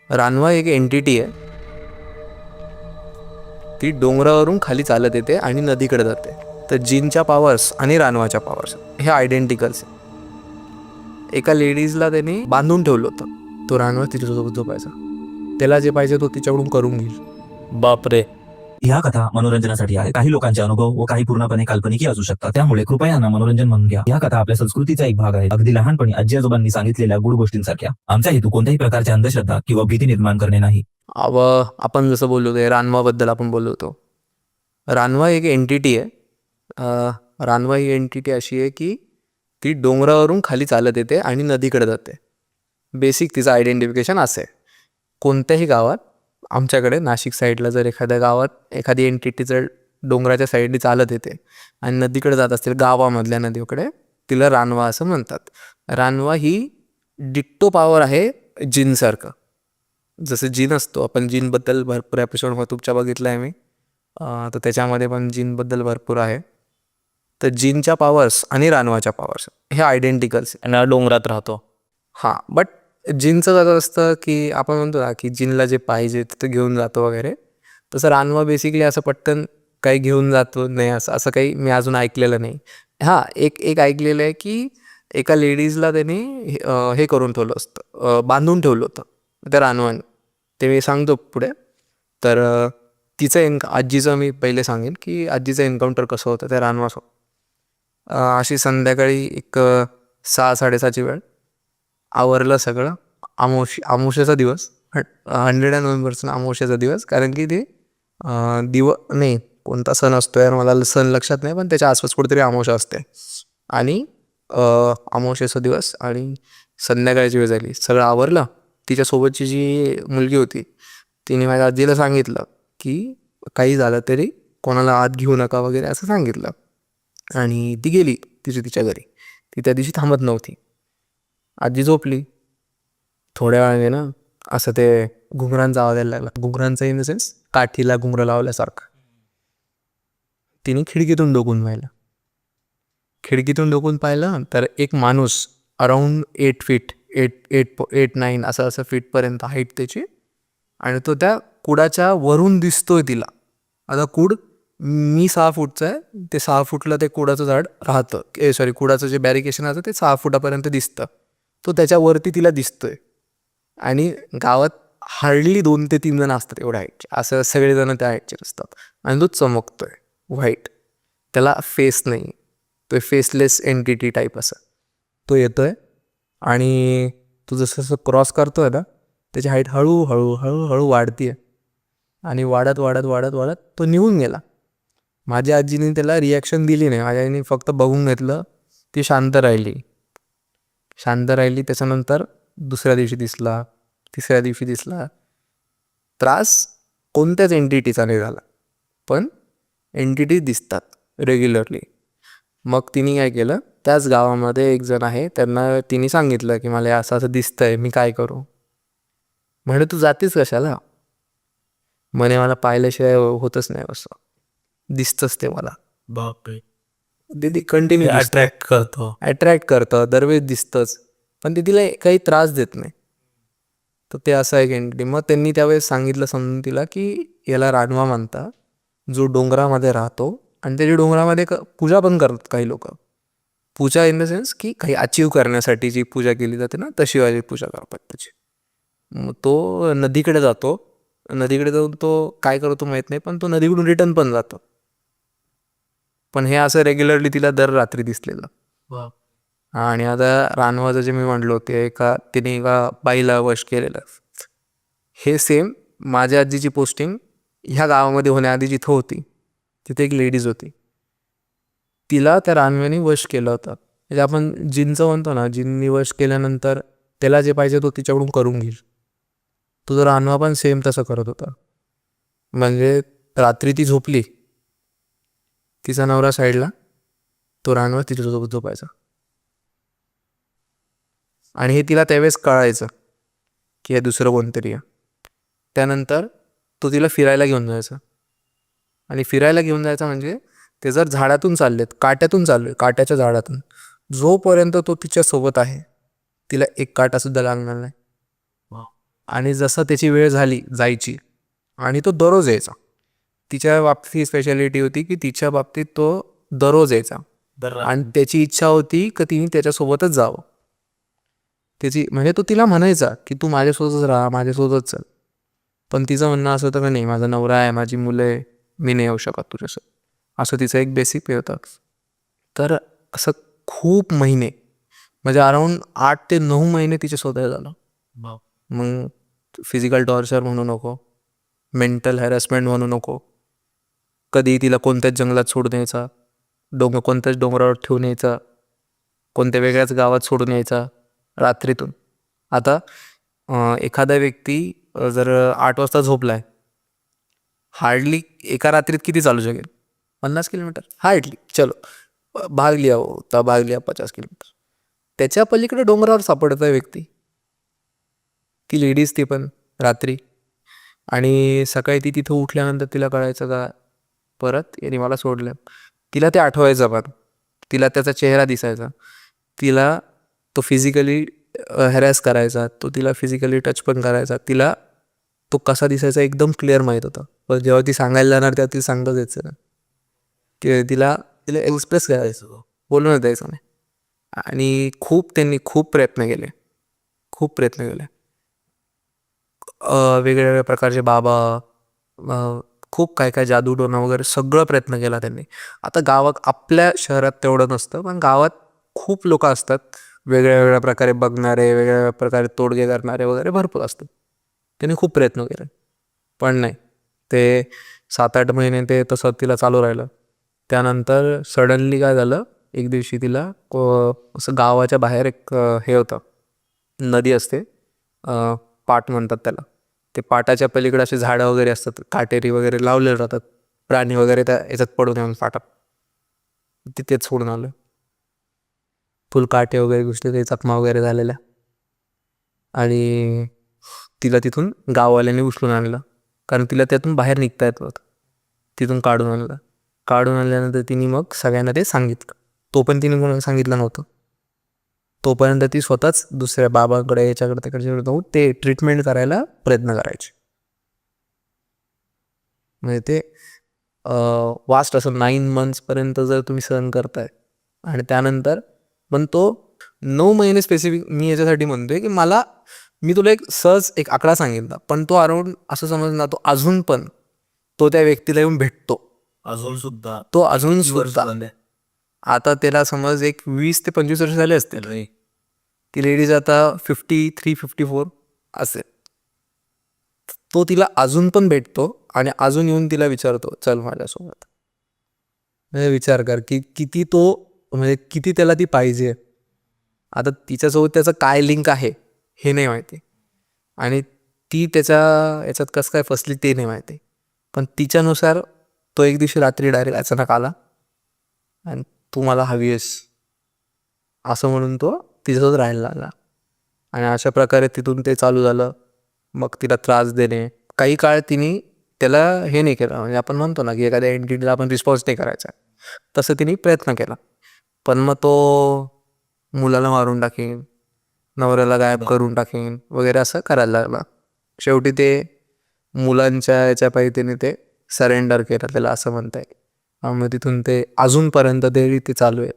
रानवा एक एंटिटी आहे. ती डोंगरावरून खाली चालत येते आणि नदीकडे जाते. तर जिनच्या पॉवर्स आणि रानवाच्या पॉवर्स हे आयडेंटिकल्स आहे. एका लेडीजला त्यांनी बांधून ठेवलं होतं. तो रानवा तिच्यासोबत झोपायचा. त्याला जे पाहिजे तो तिच्याकडून करून घेईल. बापरे. ह्या कथा मनोरंजनासाठी आहे. काही लोकांचे अनुभव व काही पूर्णपणे काल्पनिकही असू शकतात. त्यामुळे कृपया यांना मनोरंजन म्हणून घ्या. या कथा आपल्या संस्कृतीचा एक भाग आहे. अगदी लहानपणी आजी आजोबांनी सांगितलेल्या गुड गोष्टींसारख्या. आमचा हेतू कोणत्याही प्रकारच्या अंधश्रद्धा किंवा भीती निर्माण करणे नाही. आपण जसं बोललो ते रानवाबद्दल आपण बोललो होतो. रानवा एक एंटिटी आहे. रानवा ही एंटिटी अशी आहे की ती डोंगरावरून खाली चालत येते आणि नदीकडे जाते. बेसिक तिचं आयडेंटिफिकेशन असं आहे. कोणत्याही गावात, आमच्याकडे नाशिक साईडला जर एखाद्या गावात एखादी एंटिटी जर डोंगराच्या साईडने चालत येते आणि नदीकडे जात असतील, गावामधल्या नदीकडे, तिला रानवा असं म्हणतात. रानवा ही डिट्टो पॉवर आहे जिनसारखं. जसं जिन असतो, आपण जिनबद्दल भरपूर एपिसोड यूट्यूबच्या बघितलं आहे मी, तर त्याच्यामध्ये पण जिनबद्दल भरपूर आहे. तर जिनच्या पॉवर्स आणि रानवाच्या पॉवर्स हे आयडेंटिकल्स आहे. आणि डोंगरात राहतो. हां, बट जिनचं कसं असतं की आपण म्हणतो ना की जिनला जे पाहिजे ते घेऊन जातो वगैरे, तसं रानवा बेसिकली असं पटकन काही घेऊन जातो नाही, असं काही मी अजून ऐकलेलं नाही. हां, एक ऐकलेलं आहे की एका लेडीजला त्यांनी हे करून ठेवलं असतं, बांधून ठेवलं होतं त्या रानवाने. ते मी सांगतो पुढे. तर तिचं आजीचं मी पहिले सांगेन की आजीचं एन्काउंटर कसं होतं त्या रानवासोबत. अशी संध्याकाळी एक 6-6:30ची वेळ, आवरलं सगळं. अमावस्येचा दिवस, 100 नोव्हेंबरचा अमावस्येचा दिवस, कारण की ते नाही, कोणता सण असतो यार मला सण लक्षात नाही, पण त्याच्या आसपास कुठेतरी अमावस्या असते. आणि अमावस्येचा दिवस आणि संध्याकाळची वेळ झाली, सगळं आवरलं. तिच्यासोबतची जी मुलगी होती तिने माझ्या आजीला सांगितलं की काही झालं तरी कोणाला आत घेऊ नका वगैरे असं सांगितलं. आणि ती गेली तिच्या घरी. ती त्या दिवशी थांबत नव्हती. आजी झोपली. थोड्या वेळाने ना असं ते घुंगरांचा आवाज यायला लागला. घुंगरांचा इन द सेन्स काठीला घुंगरं लावल्यासारखं. तिने खिडकीतून डोकून पाहिलं तर एक माणूस अराऊंड 8 फीट, 8-9 असं फीटपर्यंत हाईट त्याची, आणि तो त्या कुडाच्या वरून दिसतोय तिला. आता कूड मी 6 फूटचा आहे, ते 6 फूटला ते कुडाचं झाड राहतं, कुडाचं जे बॅरिकेशन राहतं ते 6 फुटापर्यंत दिसतं. तो त्याच्यावरती तिला दिसतोय. आणि गावात हार्डली 2 ते 3 जण असतात एवढ्या हाईटचे, असं सगळेजण त्या हाईटचे असतात. आणि तो चमकतोय व्हाईट, त्याला फेस नाही, तो फेसलेस एंटिटी टाईप असं. तो येतोय आणि तो जसं क्रॉस करतोय ना, त्याची हाईट हळूहळू वाढतीये. आणि वाढत तो निघून गेला. माझ्या आजीने त्याला रिॲक्शन दिली नाही. माझ्या आईने फक्त बघून घेतलं. ती शांत राहिली. त्याच्यानंतर दुसऱ्या दिवशी दिसला, तिसऱ्या दिवशी दिसला. त्रास कोणत्याच एंटिटीचा नाही झाला, पण एंटिटी दिसतात रेग्युलरली. मग तिने काय केलं, त्याच गावामध्ये एक जण आहे, त्यांना तिने सांगितलं की मला असं दिसतंय, मी काय करू. म्हणे तू जातेस कशाला. म्हणे मला पाहिल्याशिवाय होतच नाही, असं दिसतंच ते मला. बापरे. ते कंटिन्यू अट्रॅक्ट करतं, दरवेळेस दिसतंच, पण ते तिला काही त्रास देत नाही. तर ते असं आहे एंटिटी. मग त्यांनी त्यावेळेस सांगितलं समजून तिला की याला रानवा म्हणतात, जो डोंगरामध्ये राहतो. आणि त्याची डोंगरामध्ये पूजा पण करतात काही लोक. पूजा इन द सेन्स की काही अचीव करण्यासाठी जी पूजा केली जाते ना, तशी वाली पूजा करतात त्याची. मग तो नदीकडे जाऊन तो काय करतो माहीत नाही, पण तो नदीकडून रिटर्न पण जातो. पण हे असं रेग्युलरली तिला दर रात्री दिसलेलं. आणि आता रानवाचं जे मी म्हणलो ते तिने एका बाईला वश केलेलं. हे सेम माझ्या आजीची पोस्टिंग ह्या गावामध्ये होण्याआधी जिथं होती, तिथे एक लेडीज होती. तिला त्या रानव्याने वश केलं होतं. म्हणजे आपण जिनचं म्हणतो ना, जिननी वश केल्यानंतर त्याला जे पाहिजे तो तिच्याकडून करून घेईल. तो जो रानवा पण सेम तसं करत होता. म्हणजे रात्री ती झोपली, तिचा नवरा साईडला, तो रानवा तिच्यासोबत झोपायचा. आणि हे तिला त्यावेळेस कळायचं की हे दुसरं कोणतरी आहे. त्यानंतर तो तिला फिरायला घेऊन जायचा. आणि फिरायला घेऊन जायचा म्हणजे ते जर झाडातून चाललेत, काट्याच्या झाडातून, जोपर्यंत तो तिच्यासोबत आहे तिला एक काटासुद्धा लागणार नाही. आणि जसं त्याची वेळ झाली जायची आणि तो दररोज यायचा. तिच्या बाबतीत ही स्पेशालिटी होती की तिच्या बाबतीत तो दररोज यायचा आणि त्याची इच्छा होती की तिने त्याच्यासोबतच जावं. त्याची म्हणजे तो तिला म्हणायचा की तू माझ्यासोबतच राहा, माझ्यासोबतच चल. पण तिचं म्हणणं असं होतं की नाही, माझा नवरा आहे, माझी मुलं आहे, मी नाही येऊ शकत तुझ्यासोबत. असं तिचं एक बेसिक हे होतं. तर असं खूप महिने म्हणजे अराऊंड 8 ते 9 महिने तिच्या स्वतः झालं. मग फिजिकल टॉर्चर म्हणू नको, मेंटल हॅरॅसमेंट म्हणू नको, कधी तिला कोणत्याच जंगलात सोडून यायचा, कोणत्याच डोंगरावर ठेवून यायचा, कोणत्या वेगळ्याच गावात सोडून यायचा रात्रीतून. आता एखादा व्यक्ती जर 8 वाजता झोपलाय, हार्डली एका रात्रीत किती चालू शकेल? 50 किलोमीटर हार्डली. चलो भाग लिया हो, तर भाग लिया 50 किलोमीटर. त्याच्या पलीकडे डोंगरावर सापडत आहे व्यक्ती, ती लेडीज, ती पण रात्री. आणि सकाळी ती तिथं उठल्यानंतर तिला कळायचं का परत याने मला सोडलं. तिला ते आठवायचं, पण तिला त्याचा चेहरा दिसायचा, तिला तो फिजिकली हॅरॅस करायचा, तो तिला फिजिकली टच पण करायचा, तिला तो कसा दिसायचा एकदम क्लिअर माहीत होता. पण जेव्हा ती सांगायला जाणार तेव्हा ती सांगताच यायचं ना की तिला तिला एक्सप्रेस करायचं, बोलून द्यायचं नाही. आणि त्यांनी खूप प्रयत्न केले, खूप प्रयत्न केले. वेगवेगळ्या प्रकारचे बाबा, खूप काय काय जादूटोणा वगैरे सगळं प्रयत्न केला त्यांनी. आता गावात, आपल्या शहरात तेवढं नसतं, पण गावात खूप लोक असतात वेगळ्या वेगळ्या प्रकारे बघणारे, वेगळ्या प्रकारे तोडगे करणारे वगैरे भरपूर असतात. त्यांनी खूप प्रयत्न केले, पण नाही. ते 7-8 महिने ते तसं तिला चालू राहिलं. त्यानंतर सडनली काय झालं, एक दिवशी तिला असं गावाच्या बाहेर एक हे होतं, नदी असते, पाट म्हणतात त्याला. ते पाटाच्या पलीकडे असे झाडं वगैरे असतात, काटेरी वगैरे लावलेले राहतात, प्राणी वगैरे त्या याच्यात पडून येऊन पाटात. तिथेच सोडून आलं. फुल काटे वगैरे घुसले, ते चकमा वगैरे झालेल्या. आणि तिला तिथून गाववाल्यांनी उचलून आणलं, कारण तिला त्यातून बाहेर निघता येत होतं. तिथून काढून आणलं. काढून आणल्यानंतर तिने मग सगळ्यांना ते सांगितलं. तो पण तिने कोणाला सांगितलं नव्हतं. तोपर्यंत ती स्वतःच दुसऱ्या बाबांकडे, याच्याकडे त्याकडे जाऊन ते ट्रीटमेंट करायला प्रयत्न करायचे. म्हणजे ते वास्ट असं 9 मंथ्सपर्यंत जर तुम्ही सहन करताय, आणि त्यानंतर पण तो 9 महिने स्पेसिफिक मी याच्यासाठी म्हणतोय की मी तुला सहज एक आकडा सांगितला, पण तो अराउंड असं समज ना, तो अजून पण तो त्या व्यक्तीला येऊन भेटतो, अजून सुद्धा तो अजून सुद्धा. आता त्याला समज एक 20 ते 25 वर्ष झाले असतील, ती लेडीज आता 53-54 असेल. तो तिला अजून पण भेटतो आणि अजून येऊन तिला विचारतो, चल माझ्यासोबत. म्हणजे विचार कर की किती तो, म्हणजे किती त्याला ती पाहिजे. आता तिच्यासोबत त्याचं काय लिंक आहे हे नाही माहिती, आणि ती त्याच्या याच्यात कसं काय फसली ते नाही माहिती. पण तिच्यानुसार तो एक दिवशी रात्री डायरेक्ट अचानक आला आणि तू मला हवी आहेस असं म्हणून तो तिच्यासोबत राहायला लागला. आणि अशा प्रकारे तिथून ते चालू झालं. मग तिला त्रास देणे, काही काळ तिने त्याला हे नाही केलं, म्हणजे आपण म्हणतो ना की एखाद्या एंटिटीला आपण रिस्पॉन्स नाही करायचा, तसं तिने प्रयत्न केला. पण मग तो मुलाला मारून टाकेन, नवऱ्याला गायब करून टाकेन वगैरे असं करायला लागला. शेवटी ते मुलांच्या याच्या पायी त्याने ते सरेंडर केलं, त्याला असं म्हणता येईल. मग तिथून ते अजूनपर्यंत ते चालू आहे.